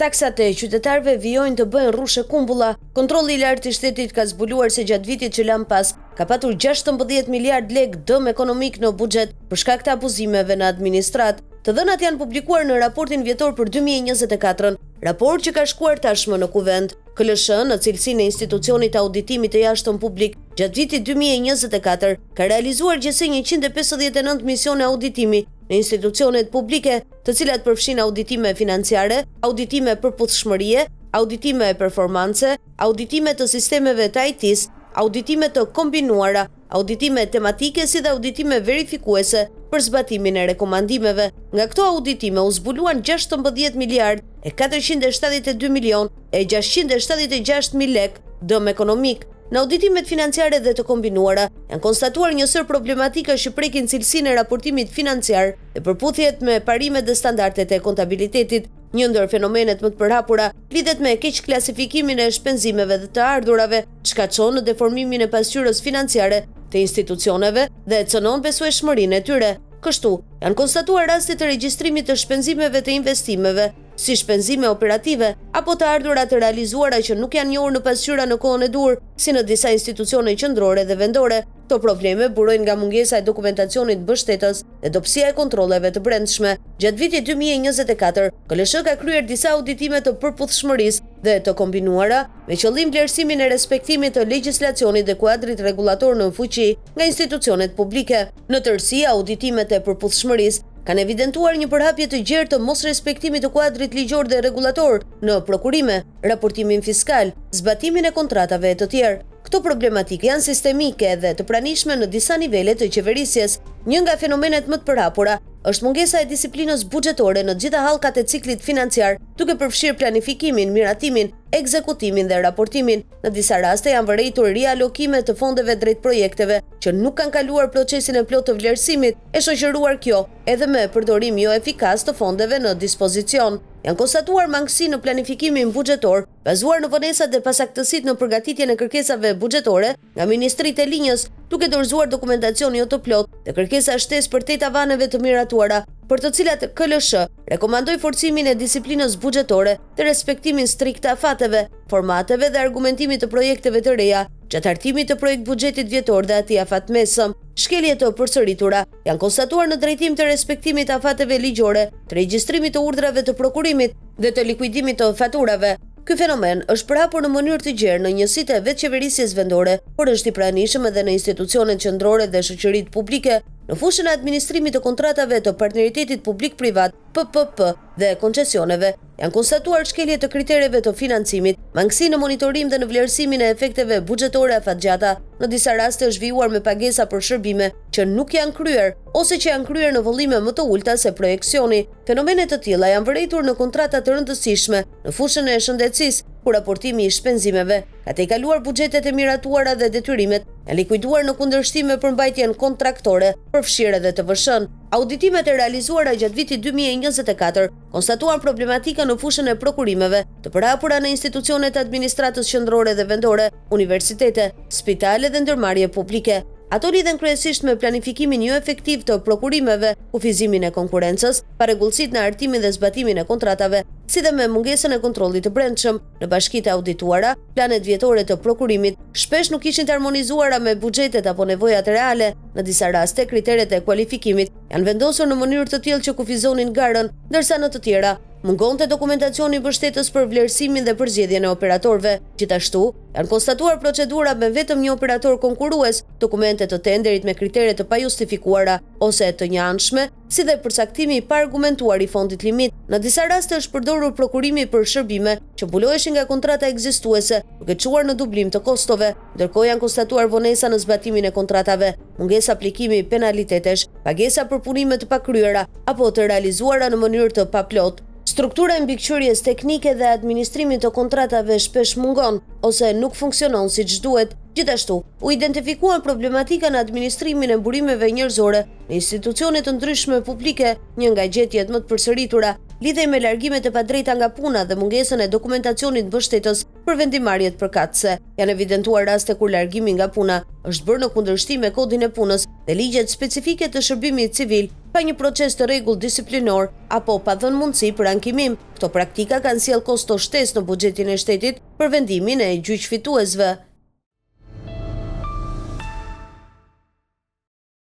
Taksat e qytetarëve vijojnë të bëhen rrushe kumbulla. Kontrolli i lartë i shtetit ka zbuluar se gjatë vitit që lan pas ka patur 16 miliard lek dëm ekonomik në buxhet për shkak të abuzimeve në administrat. Të dhënat janë publikuar në raportin vjetor për 2024, raport që ka shkuar tashmë në kuvend. KLSH në cilësinë e institucionit auditimit të jashtëm publik gjatë vitit 2024 ka realizuar gjithsej 159 misione auditimi në institucionet publike, të cilat përfshin auditime financiare, auditime përputhshmërie, auditime performance, auditime të sistemeve të IT-s, auditime të kombinuara, auditime tematike si dhe auditime verifikuese për zbatimin e rekomandimeve. Nga këto auditime u zbuluan 16 miliard e 472 milion e 676 mijë lek dëm ekonomik. Në auditimet financiare dhe të kombinuara janë konstatuar një sër problematika që prekin cilësinë e raportimit financiar dhe përputhjet me parimet dhe standardet e kontabilitetit. Një ndër fenomenet më të përhapura lidhet me keq klasifikimin e shpenzimeve dhe të ardhurave, shkaqon në deformimin e pasqyrës financiare të institucioneve dhe cënon besueshmërinë e tyre. Kështu, janë konstatuar raste të regjistrimit të shpenzimeve të investimeve, si shpenzime operative, apo të ardhura të realizuara që nuk janë njohur në pasqyra në kohën e dur, si në disa institucione qendrore dhe vendore. Këto probleme burojnë nga mungesa e dokumentacionit mbështetës dhe dobësia e kontrolleve të brendshme. Gjatë vitit 2024, KLSH ka kryer disa auditime të përputhshmërisë dhe të kombinuara me qëllim vlerësimin e respektimit të legjislacionit dhe kuadrit rregullator në fuqi nga institucionet publike. Në tërësi, auditimet e përputhshmërisë kanë evidentuar një përhapje të gjerë të mosrespektimit të kuadrit ligjor dhe rregullator në prokurime, raportimin fiskal, zbatimin e kontratave e të tjerë. Këto problematikë janë sistemike dhe të pranishme në disa nivele të qeverisjes. Një nga fenomenet më të përhapura është mungesa e disiplinës buxhetore në gjitha hallkat e ciklit financiar, duke përfshirë planifikimin, miratimin, ekzekutimin dhe raportimin. Në disa raste janë vërejtur rialokime të fondeve drejt projekteve që nuk kanë kaluar procesin e plotë të vlerësimit, e shoqëruar kjo edhe me përdorim jo efikas të fondeve në dispozicion. Janë konstatuar mangësi në planifikimin buxhetor, bazuar në vonesat dhe pasaktësitë në përgatitjen e kërkesave buxhetore nga ministritë e linjës, duke dorëzuar dokumentacion jo të plotë dhe kërkesa shtesë për 8 avaneve të miratuara, për të cilat KLSH rekomandoi forcimin e disiplinës buxhetore dhe respektimin strikt të afateve, formateve dhe argumentimit të projekteve të reja, gjatë hartimit të projekt buxhetit vjetor dhe atij afatmesëm. Shkelje të përsëritura janë konstatuar në drejtim të respektimit të afateve ligjore, të regjistrimit të urdhrave të prokurimit dhe të likuidimit të faturave. Ky fenomen është përhapur në mënyrë të gjerë në njësitë e vetëqeverisjes vendore, por është i pranishëm edhe në institucionet qendrore dhe shoqëritë publike, në fushën e administrimit të kontratave të partneritetit publik-privat, PPP dhe koncesioneve. Janë konstatuar shkelje të kritereve të financimit, mangësi në monitorim dhe në vlerësimin e efekteve buxhetore afatgjata. Në disa raste është vijuar me pagesa për shërbime që nuk janë kryer ose që janë kryer në vëllime më të ulta se projeksioni. Fenomene të tilla janë vërejtur në kontrata të rëndësishme në fushën e shëndetësisë, ku raportimi i shpenzimeve ka tejkaluar buxhetet e miratuara dhe detyrimet janë likuiduar në kundërshtime për mbajtjen kontraktore, përfshirë edhe të TVSH-n. Auditimet e realizuara gjatë vitit 2024 konstatuan problematika në fushën e prokurimeve, të përhapura në institucionet administratës qendrore dhe vendore, universitete, spitale dhe ndërmarrje publike. Ato lidhen kryesisht me planifikimin jo efektiv të prokurimeve, kufizimin e konkurrencës, parregullësitë në hartimin dhe zbatimin e kontratave, si dhe me mungesën e kontrollit të brendshëm. Në bashkitë audituara, planet vjetore të prokurimit shpesh nuk ishin të harmonizuara me buxhetet apo nevojat reale. Në disa raste, kriteret e kualifikimit janë vendosur në mënyrë të tillë që kufizonin garën, ndërsa në të tjera mungonte dokumentacioni mbështetës për vlerësimin dhe përzgjedhjen e operatorëve. Gjithashtu, janë konstatuar procedura me vetëm një operator konkurrues, dokumente të tenderit me kritere të pajustifikuara ose të njanshme, si dhe përcaktimi i paargumentuar i fondit limit. Në disa raste është përdorur prokurimi për shërbime që mbuloheshin nga kontrata ekzistuese, duke çuar në dublim të kostove, ndërkohë janë konstatuar vonesa në zbatimin e kontratave, mungesa aplikimi penalitetesh, pagesa për punime të pakryera apo të realizuara në mënyrë të paplotë. Struktura e mbikëqyrjes teknike dhe administrimit të kontratave shpesh mungon ose nuk funksionon siç duhet. Gjithashtu, u identifikuan problematika në administrimin e burimeve njerëzore në institucione të ndryshme publike. Një nga gjetjet më të përsëritura lidhej me largimet e padrejta nga puna dhe mungesën e dokumentacionit mbështetës për vendimarrjet përkatëse. Janë evidentuar raste kur largimi nga puna është bërë në kundërshtim me kodin e punës dhe ligjet specifike të shërbimit civil, pa një proces të rregull disiplinor apo pa dhënë mundësi për ankimim. Këto praktika kanë sjellë kosto shtesë në buxhetin e shtetit për vendimin e gjyqfituesve.